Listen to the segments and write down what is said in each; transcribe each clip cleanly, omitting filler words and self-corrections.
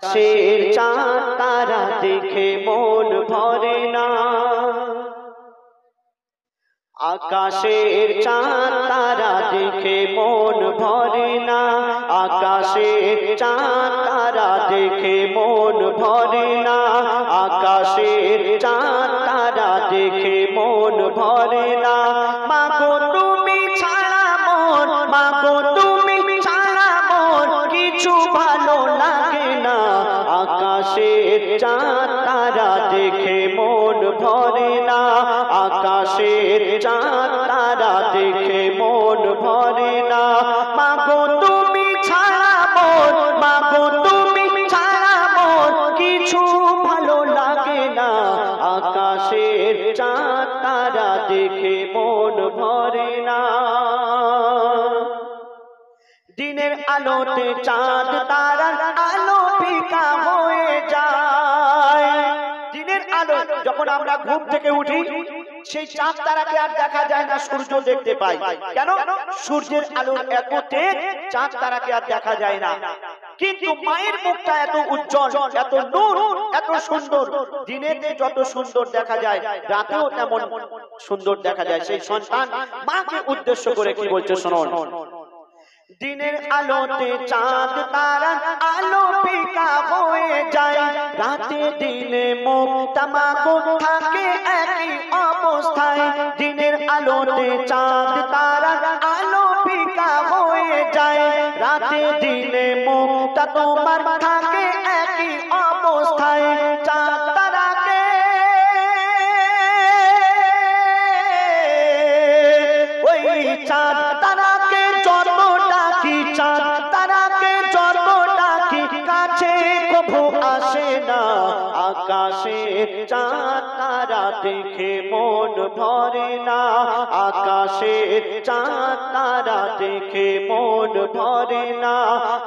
আকাশের চাঁদ তারা দেখে মন ভরে না, আকাশের চাঁদ তারা দেখে মন ভরে না, আকাশের চাঁদ তারা দেখে মন ভরে না, আকাশের চাঁদ তারা দেখে মন ভরে না। মাগো তুমি ছাড়া মোর, মাগো তুমি ছাড়া মোর কিছু ভালো লাগে না, আকাশের চাঁদ তারা দেখে মন ভরে না, আকাশের চাঁদ তারা দেখে মন ভরে না। মাগো তুমি ছাড়া মোর, মাগো তুমি ছাড়া মোর কিছু ভালো লাগে না, আকাশের চাঁদ তারা দেখে মন ভরে না। দিনের আলোতে চাঁদ তারার আলো ফিকা হয়ে যায়। দিনের আলো যখন আমরা ঘুম থেকে উঠি সেই চাঁদ তারাকে আর দেখা যায় না, সূর্য দেখতে পাই। কেন? সূর্যের আলোর এত তেজ, চাঁদ তারাকে আর দেখা যায় না। কিন্তু মায়ের মুখটা এত উজ্জ্বল, এত নূর, এত সুন্দর, দিনেতে যত সুন্দর দেখা যায় রাতেও তেমন সুন্দর দেখা যায়। সেই সন্তান মাকে উদ্দেশ্য করে কি বলছে শুনুন। দিনের আলোতে চাঁদ তারা আলো ফিকা হয়ে যায়, রাতে দিনে মুখ তামাকো থাকে একই অবস্থায়। দিনের আলোতে চাঁদ তারা আলো ফিকা হয়ে যায়, রাতে দিনে মুখটা তোমার থাকে একই অবস্থায়। চাঁদ তারাকে ওই চাঁদ তারাকে যত ডাকি, চাঁদ তারাকে যত ডাকি কাছে কভু আসে না, আকাশের চাঁদ তারা দেখে মন ভরে না, আকাশের চাঁদ তারা দেখে মন ভরে না।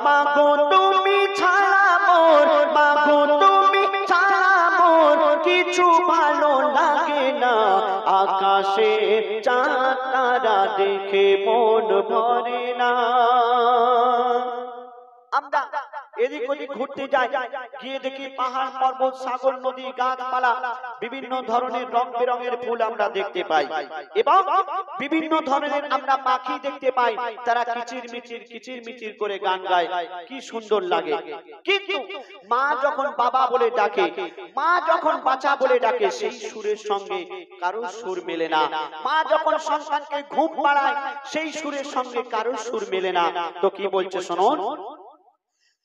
মাগো তুমি ছাড়া মোর, মাগো তুমি ছাড়া মোর কিছু ভালো লাগে না, আকাশের চাঁদ তারা দেখে মন ভরে না। আমরা এদিক ওদিক ঘুরতে যাই, গিয়ে দেখি পাহাড় পর্বত সাগর নদী গাছপালা বিভিন্ন ধরনের রং বেরঙের ফুল আমরা দেখতে পাই, এবং বিভিন্ন ধরনের আমরা পাখি দেখতে পাই, তারা কিচির মিচির করে গান গায়, কি সুন্দর লাগে। কিন্তু মা যখন বাবা বলে ডাকে, মা যখন বাচ্চা বলে ডাকে, সেই সুরের সঙ্গে কারোর সুর মেলে না। মা যখন সন্তানকে ঘুম পাড়ায়, সেই সুরের সঙ্গে কারোর সুর মেলে না। তো কি বলছে শুনুন।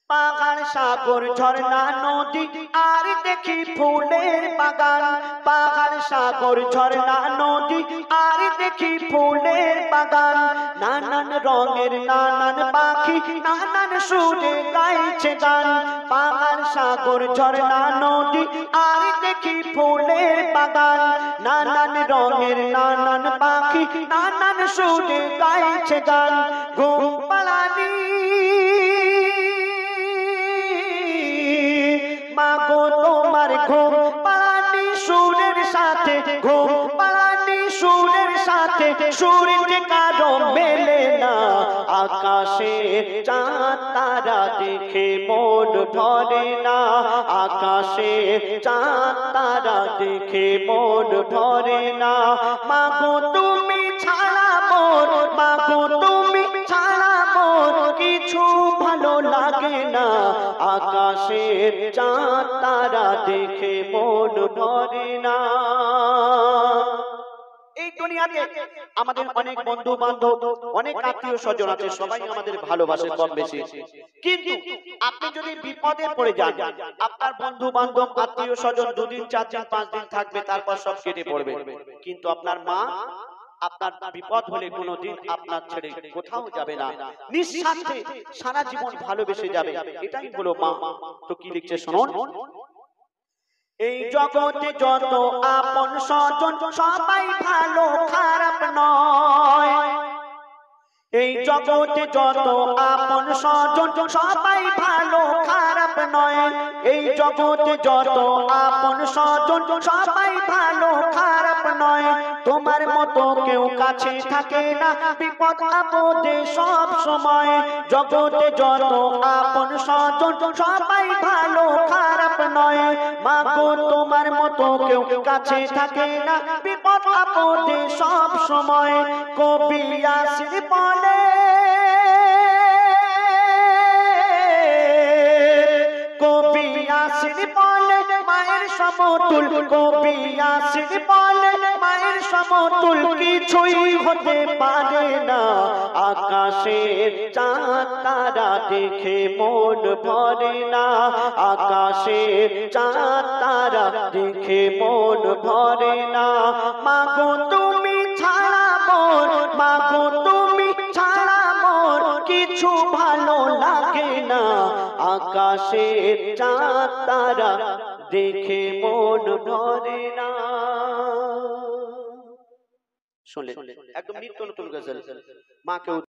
পাহাড় সাগর ঝর্ণা নদী আর দেখি ফুলের বাগান, পাহাড় সাগর ঝর্ণা নদী আর দেখি ফুলের বাগান। নানান রঙের নানান পাখি নানান সুরে গাইছে গান, পাহাড় সাগর ঝর্ণা নদী আর দেখি ফুলের বাগান। নানান রঙের নানান পাখি নানান সুরে গাইছে গান। ঘুম পাড়ানি মাগো তোমার ঘুম পাড়ানি সুরের সাথে, ঘুম পাড়ানি সুরের সাথে সুর যে কারো মেলে না, আকাশের চাঁদ তারা দেখে মন ভরে না, আকাশের চাঁদ তারা দেখে মন ভরে না। মাগো তুমি ছাড়া মোর, মাগো তুমি ছাড়া মোর কিছু ভালো লাগে না, আকাশের চাঁদ তারা দেখে মন ভরে না। এই দুনিয়াতে আমাদের অনেক বন্ধু বান্ধব, অনেক আত্মীয় স্বজন আছে, সবাই আমাদের ভালোবাসে কম বেশি। কিন্তু আপনি যদি বিপদে পড়ে যান, আপনার বন্ধু বান্ধব আত্মীয় স্বজন 2 দিন 4 দিন 5 দিন থাকবে, তারপর সব কেটে পড়বে। কিন্তু আপনার মা আপনার বিপদ হলে কোনোদিন আপনার ছেড়ে কোথাও যাবে না, নিঃস্বার্থে সারা জীবন ভালোবেসে যাবে। এটাই হলো মা। তো কি লিখছে শুনুন। এই জগতে যত আপন স্বজন সবাই ভালো খারাপ নয়, এই জগতে যত আপন স্বজন সবাই ভালো খারাপ নয়, এই জগতে যত আপন স্বজন সবাই ভালো খারাপ নয়। তোমার মতো কেউ কাছে থাকে না বিপদ আপদে সব সময়, জগতে যত আপন স্বজন সবাই ভালো মা গো তোমার মতো কেউ কাছে থাকে না, বিপদ আপদে সব সময় কবি ইয়াসিন বলে, কবি ইয়াসিন বলে মায়ের সমতুল, কবি ইয়াসিন বলে মায়ের সমতুল কিছুই হতে পারে না। আকাশের চাঁদ তারা দেখে মন ভরে না, আকাশের চাঁদ তারা দেখে মন ভরে না। মা গো তুমি ছাড়া মোর, মা গো তুমি ছাড়া মোর কিছু ভালো লাগে না। আকাশের চাঁদ তারা দেখে মন ভরে না। শুনলেন একদম নিত্য নতুন গজল, মাকে